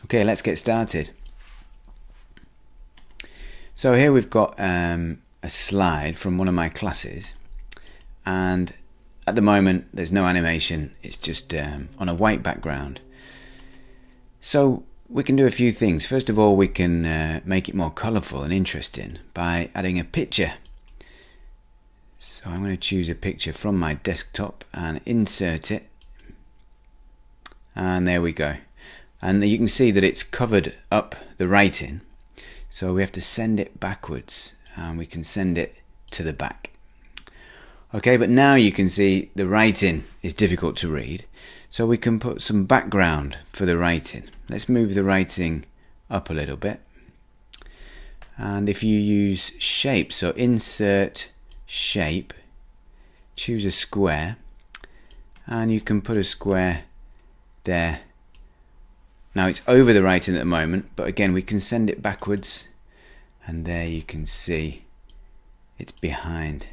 Okay, let's get started. So here we've got a slide from one of my classes, and at the moment there's no animation, it's just on a white background. So we can do a few things. First of all, we can make it more colourful and interesting by adding a picture. So I'm going to choose a picture from my desktop and insert it, and there we go. And you can see that it's covered up the writing, so we have to send it backwards, and we can send it to the back. Okay, but now you can see the writing is difficult to read, so we can put some background for the writing. Let's move the writing up a little bit, and if you use shape, so insert shape, choose a square, and you can put a square there. Now it's over the writing at the moment, but again we can send it backwards, and there you can see it's behind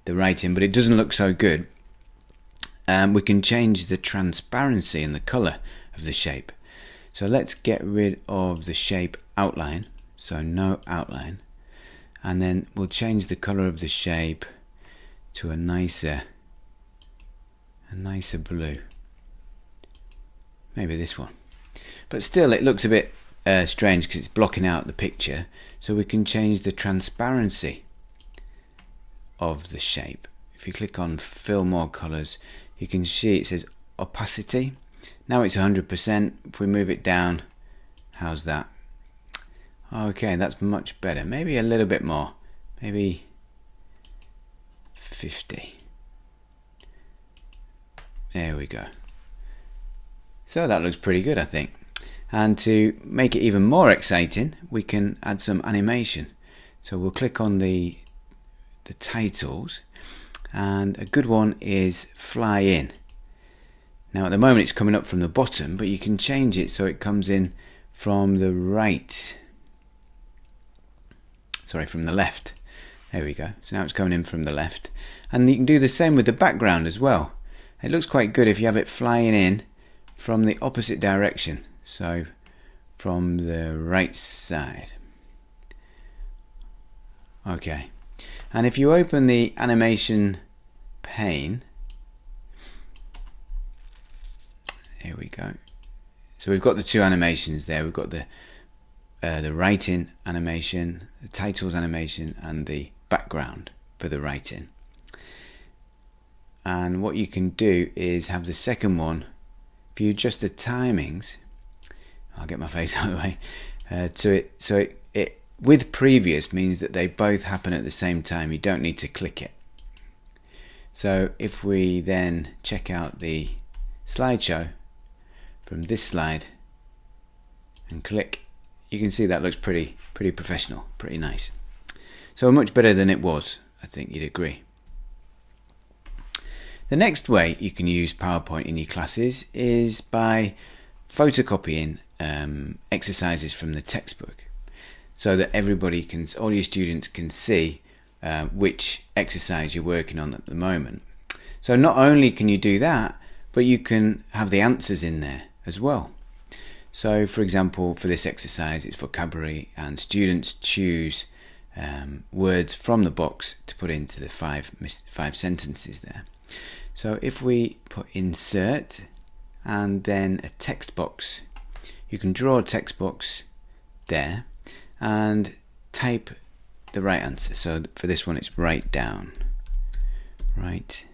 the writing, but it doesn't look so good. We can change the transparency and the color of the shape. So let's get rid of the shape outline, so no outline, and then we'll change the color of the shape to a nicer blue, maybe this one. But still it looks a bit strange because it's blocking out the picture, so we can change the transparency of the shape. If you click on fill more colors, you can see it says opacity. Now it's 100%. If we move it down, how's that? Okay, that's much better. Maybe a little bit more, maybe 50. There we go. So that looks pretty good, I think. And to make it even more exciting, we can add some animation. So we'll click on the titles, and a good one is fly in. Now at the moment it's coming up from the bottom, but you can change it so it comes in from the right. Sorry, from the left. There we go. So now it's coming in from the left. And you can do the same with the background as well. It looks quite good if you have it flying in from the opposite direction. So from the right side. Okay. And if you open the animation pane, here we go. So we've got the two animations there. We've got the writing animation, the titles animation, and the background for the writing. And what you can do is have the second one, if you adjust the timings, I'll get my face out of the way, to it, so it with previous means that they both happen at the same time. You don't need to click it. So if we then check out the slideshow from this slide and click, you can see that looks pretty professional, pretty nice. So much better than it was, I think you'd agree. The next way you can use PowerPoint in your classes is by photocopying exercises from the textbook, so that everybody can, all your students can see which exercise you're working on at the moment. So not only can you do that, but you can have the answers in there as well. So for example, for this exercise it's vocabulary, and students choose words from the box to put into the five sentences there. So if we put insert and then a text box, you can draw a text box there and type the right answer. So for this one it's write down. Write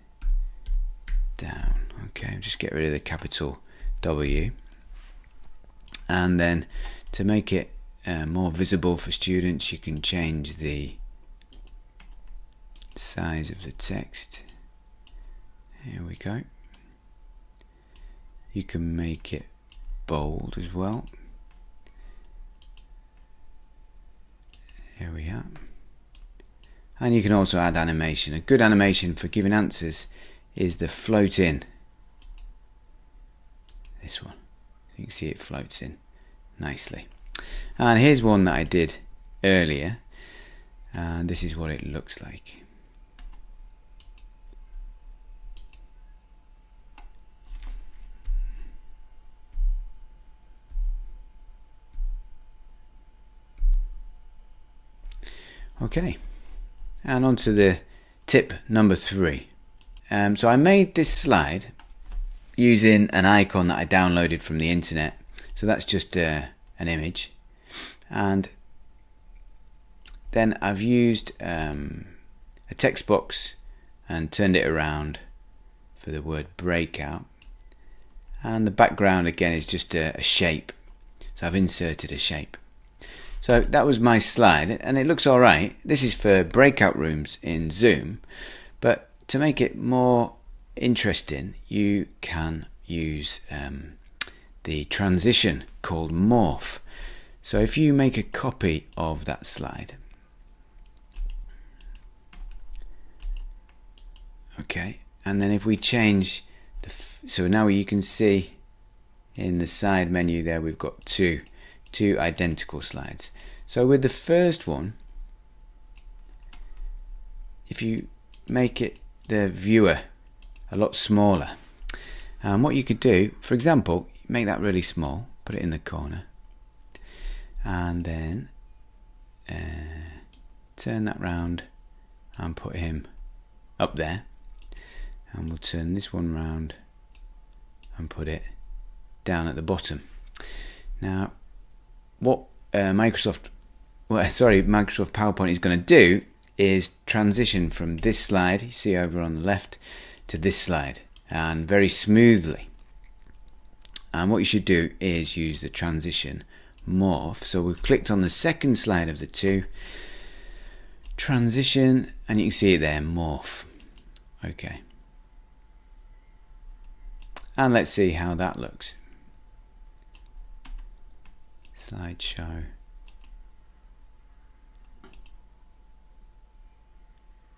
down. Okay, just get rid of the capital W. And then to make it more visible for students, you can change the size of the text. Here we go. You can make it bold as well. Here we are. And you can also add animation. A good animation for giving answers is the float in. This one. You can see it floats in nicely. And here's one that I did earlier, and this is what it looks like. Okay, and on to the tip number 3. So I made this slide using an icon that I downloaded from the internet. So that's just an image, and then I've used a text box and turned it around for the word breakout, and the background again is just a shape, so I've inserted a shape. So that was my slide, and it looks alright. This is for breakout rooms in Zoom, but to make it more interesting you can use the transition called morph. So if you make a copy of that slide, okay, and then if we change so now you can see in the side menu there we've got two identical slides. So with the first one, if you make it the viewer a lot smaller, and what you could do, for example, make that really small, put it in the corner, and then turn that round and put him up there, and we'll turn this one round and put it down at the bottom. Now what Microsoft PowerPoint is going to do is transition from this slide you see over on the left to this slide, and very smoothly. And what you should do is use the transition morph. So we've clicked on the second slide of the two, transition, and you can see it there, morph. Okay, and let's see how that looks. Slideshow.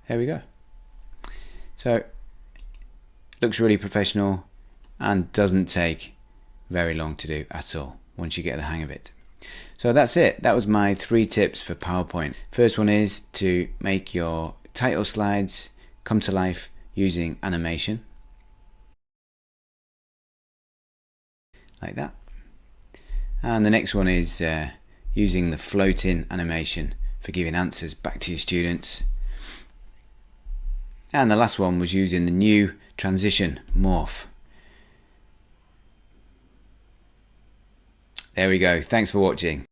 There we go. So looks really professional and doesn't take very long to do at all once you get the hang of it. So that's it. That was my 3 tips for PowerPoint. First one is to make your title slides come to life using animation, like that. And the next one is using the floating animation for giving answers back to your students. And the last one was using the new transition morph. There we go. Thanks for watching.